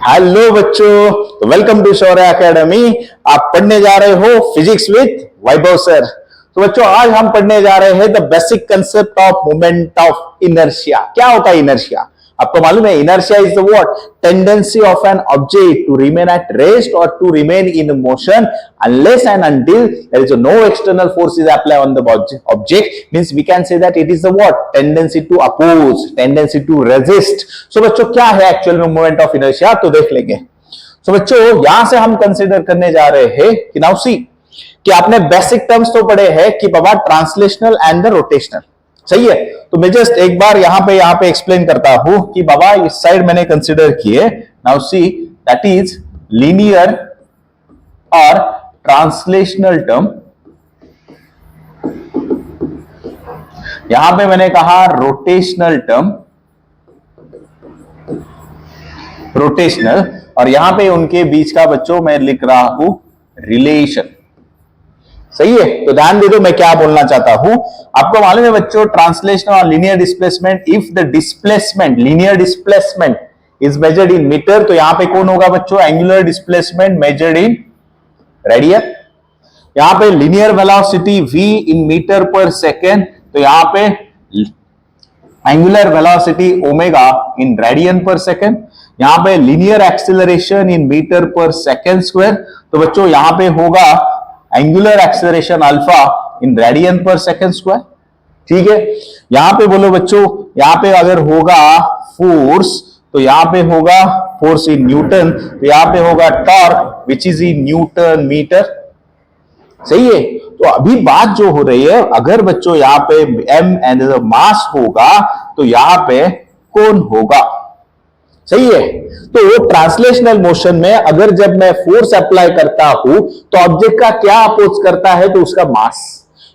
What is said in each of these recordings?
Hello बच्चों, तो welcome to Shaurya academy. आप पढ़ने जा रहे हो फिजिक्स विद वैभव सर। तो बच्चों आज हम पढ़ने जा रहे हैं the basic concept of moment of inertia. क्या होता है इनर्शिया? आपको मालूम है inertia is the what? Tendency of an object to remain at rest और to remain in motion unless and until there is no external forces apply on the object. Means we can say that it is the what? Tendency to oppose, tendency to resist. So बच्चों क्या है actual में moment of inertia, तो देख लेंगे। So बच्चों यहां से हम कंसिडर करने जा रहे हैं कि नाउ सी कि आपने बेसिक टर्म्स तो पढ़े हैं कि बाबा ट्रांसलेशनल एंड द रोटेशनल, सही है। तो मैं जस्ट एक बार यहां पे एक्सप्लेन करता हूं कि बाबा इस साइड मैंने कंसिडर किए। Now see that is linear और ट्रांसलेशनल टर्म, यहां पे मैंने कहा रोटेशनल टर्म, रोटेशनल, और यहां पे उनके बीच का बच्चों मैं लिख रहा हूं रिलेशन, सही है। तो ध्यान दे दो मैं क्या बोलना चाहता हूं। आपको मालूम है बच्चों ट्रांसलेशनल और linear displacement, if the displacement linear displacement is measured in metre, तो यहां पे कौन होगा बच्चों? Angular displacement measured in radian. यहां पे linear velocity v in metre per second, तो यहां पे angular velocity omega in radian per second. यहां पे linear acceleration in metre per second square, तो बच्चों यहां पे होगा angular acceleration alpha in radian per second square, ठीक है। यहां पे बोलो बच्चों, यहां पे अगर होगा फोर्स तो यहां पे होगा फोर्स इन न्यूटन, तो यहां पे होगा torque which is in newton metre, सही है। तो अभी बात जो हो रही है, अगर बच्चों यहां पे m एंड द मास होगा तो यहां पे कौन होगा, सही है। तो ट्रांसलेशनल मोशन में अगर जब मैं फोर्स अप्लाई करता हूं तो ऑब्जेक्ट का क्या अपोज करता है? तो उसका मास।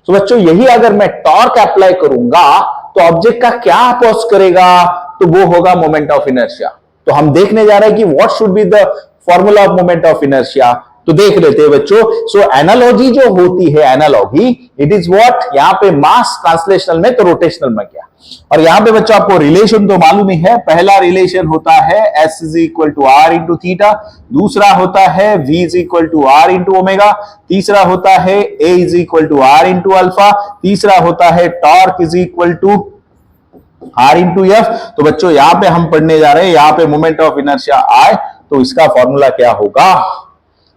तो बच्चों यही अगर मैं टॉर्क अप्लाई करूंगा तो ऑब्जेक्ट का क्या अपोज करेगा? तो वो होगा मोमेंट ऑफ इनर्शिया। तो हम देखने जा रहे हैं कि what should be the formula of moment of inertia. तो देख लेते हैं बच्चों। सो एनालॉजी जो होती है, एनालॉजी इट इज व्हाट? यहां पे मास ट्रांसलेशनल में, तो रोटेशनल में क्या। और यहां पे बच्चों आपको रिलेशन तो मालूम ही है। पहला रिलेशन होता है S is equal to r into theta, दूसरा होता है V is equal to r into omega, तीसरा होता है A is equal to r into alpha, तीसरा होता है torque is equal to r into F. तो बच्चों यहां पे हम पढ़ने जा रहे हैं, यहां पे मोमेंट ऑफ इनर्शिया आए तो इसका फॉर्मूला क्या होगा,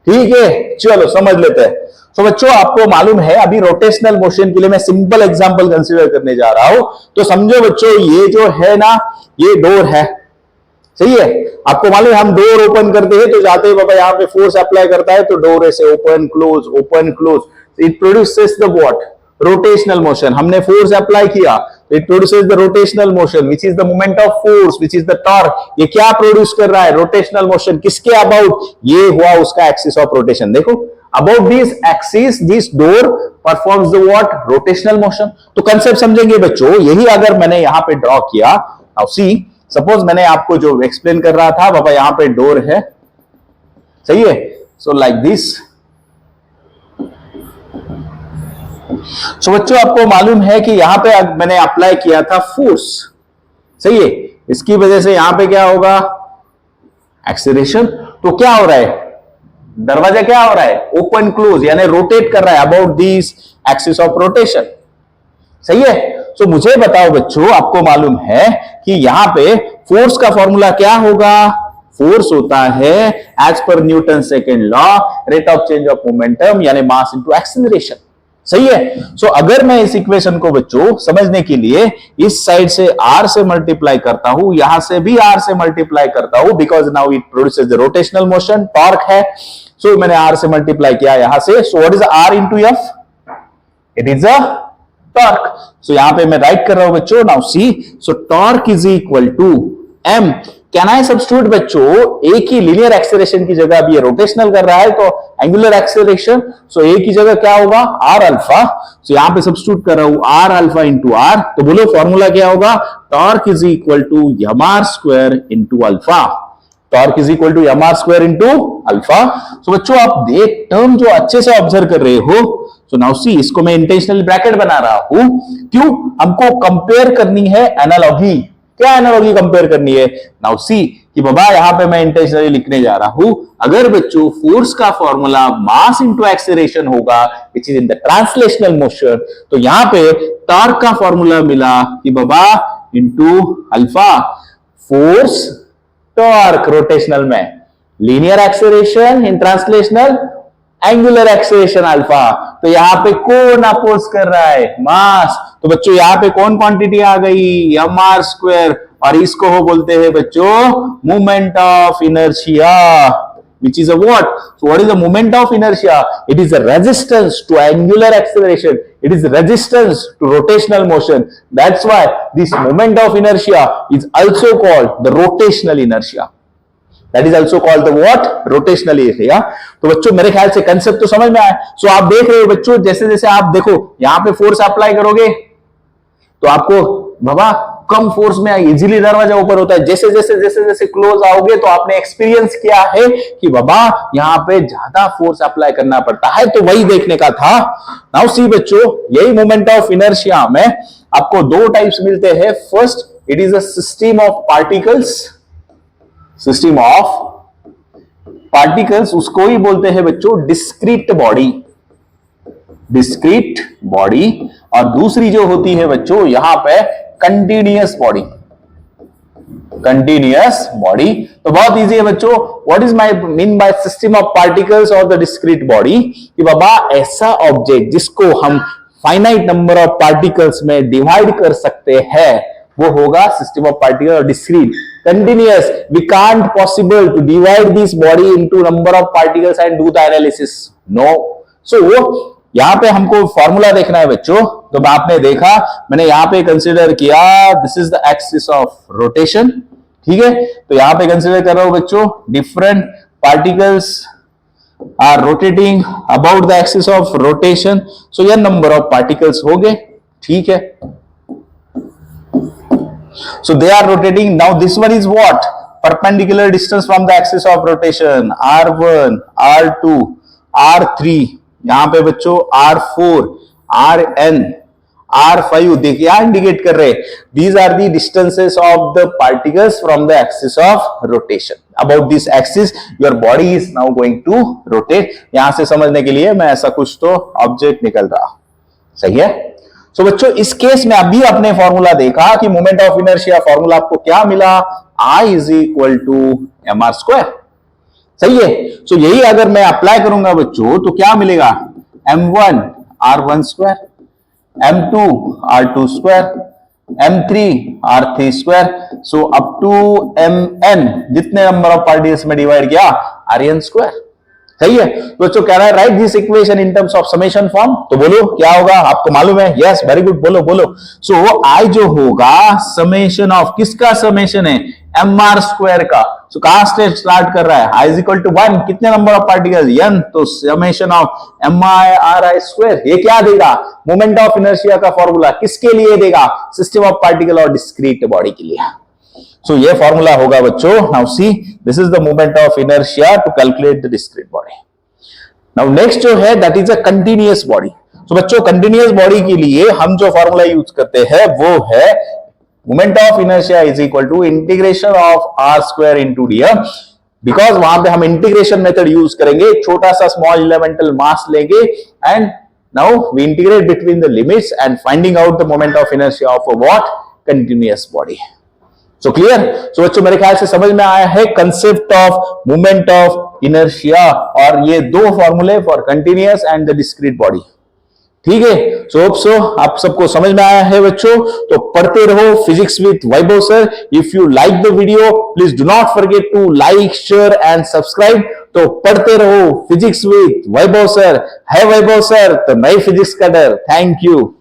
ठीक है। चलो समझ लेते हैं। तो बच्चों आपको मालूम है अभी रोटेशनल मोशन के लिए मैं सिंपल एग्जांपल कंसीडर करने जा रहा हूं। तो समझो बच्चों ये जो है ना, ये डोर है, सही है। आपको मालूम है हम डोर ओपन करते हैं तो जाते ही बाबा यहाँ पे फोर्स अप्लाई करता है तो डोर ऐसे open close, it produces the what? Rotational motion. हमने फोर्स अप्लाई किया तो it produces the rotational motion which is the moment of force which is the torque. ये क्या प्रोड्यूस कर रहा है? Rotational motion. किसके अबाउट? ये हुआ उसका एक्सिस ऑफ रोटेशन। देखो about this axis this door performs the what? Rotational motion. तो कंसेप्ट समझेंगे बच्चों। यही अगर मैंने यहां पे ड्रॉ किया, नाउ सी सपोज मैंने आपको जो एक्सप्लेन कर रहा था बाबा यहां पे डोर है, सही है। So like this. सो बच्चों आपको मालूम है कि यहां पे मैंने अप्लाई किया था फोर्स, सही है। इसकी वजह से यहां पे क्या होगा? एक्सेलरेशन। तो क्या हो रहा है? दरवाजा क्या हो रहा है? ओपन क्लोज, यानी रोटेट कर रहा है about this axis of rotation, सही है। सो मुझे बताओ बच्चों, आपको मालूम है कि यहां पे फोर्स का फॉर्मूला क्या होगा? फोर्स होता है as per Newton second law rate of change of momentum, यानी मास इनटू एक्सेलरेशन, सही है। सो अगर मैं इस इक्वेशन को बच्चों समझने के लिए इस साइड से r से मल्टीप्लाई करता हूं, यहां से भी r से मल्टीप्लाई करता हूं, because now it produces the rotational motion, torque है। सो मैंने r से मल्टीप्लाई किया यहां से। So what is r into F? It is a torque. So यहां पे मैं राइट कर रहा हूं बच्चों। Now see, so torque is equal to m। Can I substitute बच्चों? एक ही लीनियर एक्सेलरेशन की जगह अब ये रोटेशनल कर रहा है तो एंगुलर एक्सेलरेशन, सो ए की जगह क्या होगा? R alpha. सो यहां पे सब्स्टिट्यूट कर रहा हूं आर अल्फा इंटू आर। तो बोलो फॉर्मूला क्या होगा? Torque is equal to M are square into alpha. Torque is equal to M are square into alpha. So बच्चों आप देख टर्म जो अच्छे से ऑब्जर्व कर रहे हो। सो नाउ सी, इसको मैं इंटेंशनल ब्रैकेट बना रहा हूं। क्यों? हमको कंपेयर करनी है एनालॉजी। क्या एनालॉजी कंपेयर करनी है? नाउ सी कि बाबा यहां पे मैं इंटेंशनली लिखने जा रहा हूं, अगर बच्चों फोर्स का फॉर्मूला मास इंटू एक्सेलरेशन होगा which is in the translational motion, तो यहां पे टॉर्क का फॉर्मूला मिला कि बाबा into alpha force torque rotational में, linear acceleration in translational angular acceleration alpha. तो यहां पे कौन अपोज कर रहा है? मास। तो बच्चों यहां पे कौन क्वांटिटी आ गई? एम आर स्क्वायर, और इसको हो बोलते हैं बच्चों moment of inertia, which is a what? So what is the moment of inertia? It is a resistance to angular acceleration. It is resistance to rotational motion. That's why this moment of inertia is also called the rotational inertia. That is also called the what? Rotational inertia. तो बच्चों मेरे ख्याल से concept तो समझ में आया। सो आप देख रहे हो बच्चों, जैसे जैसे आप देखो यहां पे फोर्स अप्लाई करोगे तो आपको बाबा कम फोर्स में इजीली दरवाजा ऊपर होता है। जैसे जैसे जैसे जैसे क्लोज आओगे तो आपने एक्सपीरियंस किया है कि बाबा यहां पे ज्यादा फोर्स अप्लाई करना पड़ता है, तो वही देखने का था। नाउ सी बच्चों, यही मोमेंट ऑफ इनर्शिया में आपको दो टाइप्स मिलते हैं। First, it is a system of particles, system of particles, उसको ही बोलते हैं बच्चों डिस्क्रीट बॉडी, डिस्क्रीट बॉडी। और दूसरी जो होती है बच्चों यहां पे कंटिन्यूअस बॉडी, कंटिन्यूअस बॉडी। तो बहुत इजी है बच्चों, what is my mean by system of particles और द डिस्क्रीट बॉडी, कि बाबा ऐसा ऑब्जेक्ट जिसको हम फाइनाइट नंबर ऑफ पार्टिकल्स में डिवाइड कर सकते हैं वो होगा सिस्टम ऑफ पार्टिकल और discrete. Continuous, we can't possible to divide this body into number of particles and do the analysis. No. So यहां पे हमको फॉर्मूला देखना है बच्चों। तो आपने देखा, मैंने यहां पे कंसीडर किया this is the axis of rotation, ठीक है। तो यहां पे कंसीडर कर रहा हूं बच्चों different particles are rotating about the axis of rotation. So ये नंबर ऑफ पार्टिकल्स हो गए, ठीक है। So they are rotating. Now this one is what? Perpendicular distance from the axis of rotation. R1, R2, R3. यहां पे बच्चों R4, Rn, R5 देखिए यहां इंडिकेट कर रहे हैं। These are the distances of the particles from the axis of rotation. About this axis, your body is now going to rotate. यहां से समझने के लिए मैं ऐसा कुछ तो ऑब्जेक्ट निकल रहा, सही है। सो बच्चों इस केस में अभी आपने फॉर्मूला देखा कि मोमेंट ऑफ इनर्शिया फॉर्मूला आपको क्या मिला? I is equal to M are square, सही है। सो यही अगर मैं अप्लाई करूंगा बच्चों तो क्या मिलेगा? m1 r1 square, m2 r2 square, m3 r3 square, so up to mn जितने नंबर ऑफ पार्टिकल्स में डिवाइड किया rn स्क्वायर, सही है। बच्चों कह रहा है right this equation in terms of summation form, तो बोलो क्या होगा? आपको मालूम है? यस, वेरी गुड, बोलो बोलो। सो आई जो होगा समेशन ऑफ किसका समेशन है? एम आर स्क्वायर का। सो कहां से स्टार्ट कर रहा है? आई इज इक्वल टू 1, कितने नंबर ऑफ पार्टिकल्स? n, तो summation of M I R I square. ये क्या देगा? मोमेंट ऑफ इनर्शिया का फॉर्मूला किसके लिए देगा? सिस्टम ऑफ पार्टिकल और डिस्क्रीट बॉडी के लिए। सो ये फॉर्मूला होगा बच्चों। Now see this is the moment of inertia to calculate the discrete body. Now next जो है that is a continuous body. So बच्चों कंटिन्यूअस बॉडी के लिए हम जो फॉर्मूला यूज करते हैं वो है moment of inertia is equal to integration of r square into d. Because वहां पे हम इंटीग्रेशन मेथड यूज करेंगे, छोटा सा स्मॉल एलिमेंटल मास लेंगे and now we integrate between the limits and finding out the moment of inertia of a what? Continuous body. So clear? So बच्चों मेरे ख्याल से समझ में आया है concept of moment of inertia और ये दो फॉर्मूले for continuous and the discrete body, ठीक है। सो होप सो आप सबको समझ में आया है बच्चों। तो पढ़ते रहो physics with Vaibhav sir. If you like the video please do not forget to like, share and subscribe. तो पढ़ते रहो फिजिक्स विद वैभव सर। है वैभव सर तो नई फिजिक्स का डर। Thank you.